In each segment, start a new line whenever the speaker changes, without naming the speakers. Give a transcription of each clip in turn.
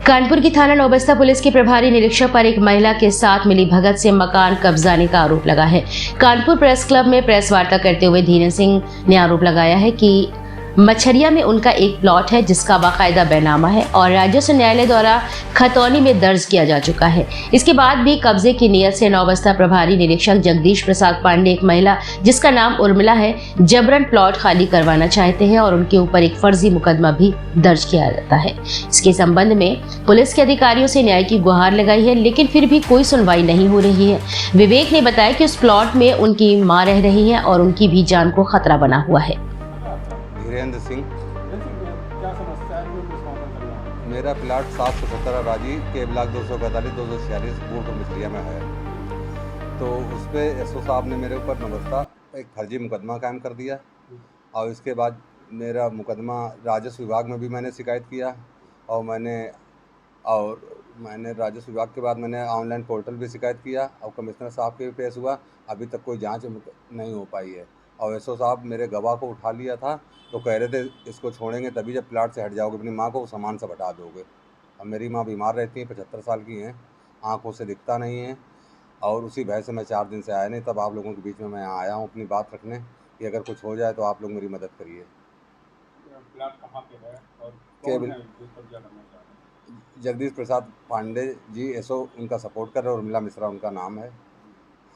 कानपुर की थाना नौबस्ता पुलिस के प्रभारी निरीक्षक पर एक महिला के साथ मिली भगत से मकान कब्जाने का आरोप लगा है। कानपुर प्रेस क्लब में प्रेस वार्ता करते हुए धीरेन्द्र सिंह ने आरोप लगाया है कि मछरिया में उनका एक प्लॉट है जिसका बाकायदा बैनामा है और राजस्व न्यायालय द्वारा खतौनी में दर्ज किया जा चुका है। इसके बाद भी कब्जे की नीयत से नौबस्ता प्रभारी निरीक्षक जगदीश प्रसाद पांडे एक महिला जिसका नाम उर्मिला है जबरन प्लॉट खाली करवाना चाहते हैं और उनके ऊपर एक फर्जी मुकदमा भी दर्ज किया जाता है। इसके संबंध में पुलिस के अधिकारियों से न्याय की गुहार लगाई है, लेकिन फिर भी कोई सुनवाई नहीं हो रही है। विवेक ने बताया कि उस प्लॉट में उनकी मां रह रही है और उनकी भी जान को खतरा बना हुआ है।
धीरेन्द्र सिंह,
क्या समस्या है?
मेरा प्लाट 717 राजी के ब्लॉक 245 246 बूट मिसरिया में है। तो उस पर एसओ साहब ने मेरे ऊपर नौबस्ता एक फर्जी मुकदमा कायम कर दिया और इसके बाद मेरा मुकदमा राजस्व विभाग में भी मैंने शिकायत किया और मैंने राजस्व विभाग के बाद मैंने ऑनलाइन पोर्टल भी शिकायत किया और कमिश्नर साहब के भी पेश हुआ। अभी तक कोई जांच नहीं हो पाई है और एसओ साहब मेरे गवाह को उठा लिया था तो कह रहे थे इसको छोड़ेंगे तभी जब प्लाट से हट जाओगे, अपनी माँ को सामान से हटा दोगे। अब मेरी माँ बीमार रहती हैं, 75 साल की हैं, आँखों से दिखता नहीं है और उसी भय से मैं 4 दिन से आया नहीं। तब आप लोगों के बीच में मैं यहाँ आया हूँ अपनी बात रखने कि अगर कुछ हो जाए तो आप लोग मेरी मदद करिए।
प्लाट कहाँ पे है और
केवल
कौन है जो कब्जा करना चाह रहे हैं?
जगदीश प्रसाद पांडे जी एसओ उनका सपोर्ट कर रहे हैं, उर्मिला मिश्रा उनका नाम है।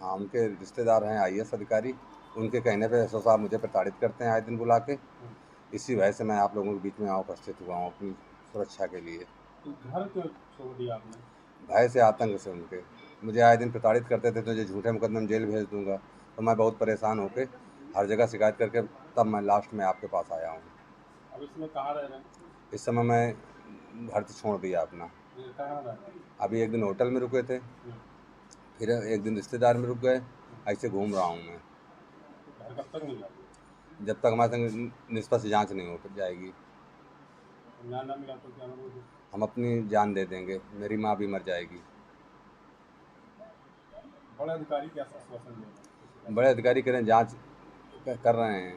हाँ, उनके रिश्तेदार हैं आईएएस अधिकारी। उनके कहने पे एसओ साहब मुझे प्रताड़ित करते हैं आए दिन बुला के। इसी वजह से मैं आप लोगों के बीच में यहाँ उपस्थित हुआ हूँ अपनी सुरक्षा के लिए।
तो घर क्यों छोड़ दिया आपने?
भय से, आतंक से उनके। मुझे आए दिन प्रताड़ित करते थे, तुझे झूठे मुकदमे में जेल भेज दूंगा। तो मैं बहुत परेशान होकर हर जगह शिकायत करके तब मैं लास्ट में आपके पास आया हूँ।
अब इसमें कहाँ रह रहे हैं?
इस समय मैं घर से छोड़ दिया अपना।
ये कहाँ रह रहे हैं?
अभी एक दिन होटल में रुके थे, फिर एक दिन रिश्तेदार में रुक गए। ऐसे घूम रहा हूँ मैं
घर कब तक नहीं जाते?
जब तक हमारे संग निष्पक्ष जांच नहीं हो जाएगी।
न्याय ना मिला तो क्या करोगे?
हम अपनी जान दे देंगे, मेरी माँ भी मर जाएगी।
बड़े अधिकारी क्या आश्वासन दे रहे हैं?
बड़े अधिकारी कह रहे हैं जाँच कर रहे हैं।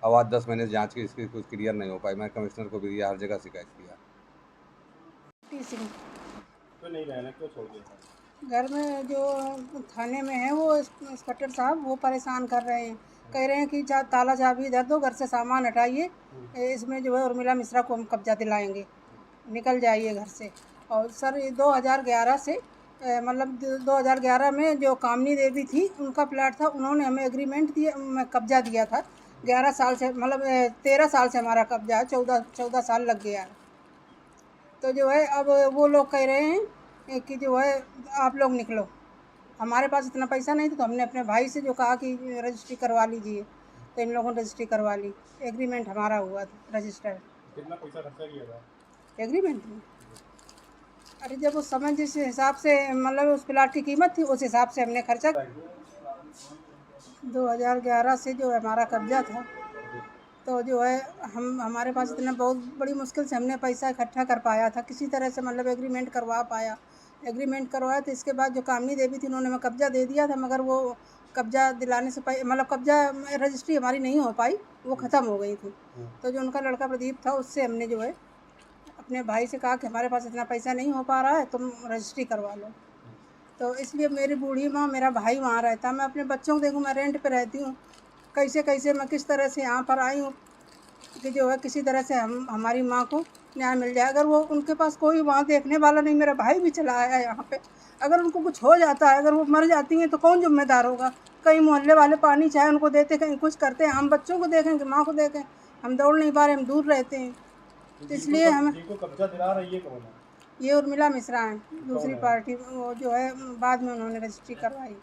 अब आज 10 महीने से जाँच की इसकी कुछ क्लियर नहीं हो पाई। मैं कमिश्नर को भी दिया, हर जगह शिकायत किया।
तो नहीं रहना, क्यों छोड़ दिया?
घर में जो थाने में है वो इंस्पेक्टर साहब वो परेशान कर रहे हैं, कह रहे हैं कि ताला चाबी इधर दो, घर से सामान हटाइए, इसमें जो है उर्मिला मिश्रा को हम कब्जा दिलाएंगे, निकल जाइए घर से। और सर ये 2011 से मतलब 2011 में जो कामनी देवी थी उनका प्लाट था, उन्होंने हमें एग्रीमेंट दिया, कब्जा दिया था। 11 साल से मतलब 13 साल से हमारा कब्जा है, 14 साल लग गया है। तो जो है अब वो लोग कह रहे हैं कि जो है आप लोग निकलो। हमारे पास इतना पैसा नहीं था तो हमने अपने भाई से जो कहा कि रजिस्ट्री करवा लीजिए, तो इन लोगों ने रजिस्ट्री करवा ली। एग्रीमेंट हमारा हुआ था रजिस्टर।
कितना पैसा खर्चा किया था
एग्रीमेंट में? अरे जब उस समय जिस हिसाब से मतलब उस प्लाट की कीमत थी उस हिसाब से हमने खर्चा। 2011 से जो हमारा कब्जा था तो जो है हमारे पास इतना बहुत बड़ी मुश्किल से हमने पैसा इकट्ठा कर पाया था, किसी तरह से मतलब एग्रीमेंट करवा पाया। एग्रीमेंट करवाया तो इसके बाद जो कामनी देवी थी उन्होंने हमें कब्जा दे दिया था, मगर वो कब्जा दिलाने से मतलब कब्जा रजिस्ट्री हमारी नहीं हो पाई, वो ख़त्म हो गई थी। तो जो उनका लड़का प्रदीप था उससे हमने जो है अपने भाई से कहा कि हमारे पास इतना पैसा नहीं हो पा रहा है, तुम रजिस्ट्री करवा लो। तो इसलिए मेरी बूढ़ी माँ, मेरा भाई वहाँ रहता, मैं अपने बच्चों को देखूँ, मैं रेंट पे रहती हूँ। कैसे मैं किस तरह से यहाँ पर आई हूँ कि जो है किसी तरह से हमारी माँ को न्याय मिल जाए। अगर वो उनके पास कोई वहाँ देखने वाला नहीं, मेरा भाई भी चला आया है यहाँ पे, अगर उनको कुछ हो जाता है, अगर वो मर जाती हैं तो कौन जिम्मेदार होगा? कहीं मोहल्ले वाले पानी चाहे उनको देते, कहीं कुछ करते हैं, हम बच्चों को देखें कि माँ को देखें? हम दौड़ नहीं पा रहे, हम दूर रहते हैं। तो इसलिए हमें
कब्जा दिला रही है कौन है?
ये उर्मिला मिश्रा हैं, दूसरी पार्टी, वो जो है बाद में उन्होंने रजिस्ट्री करवाई।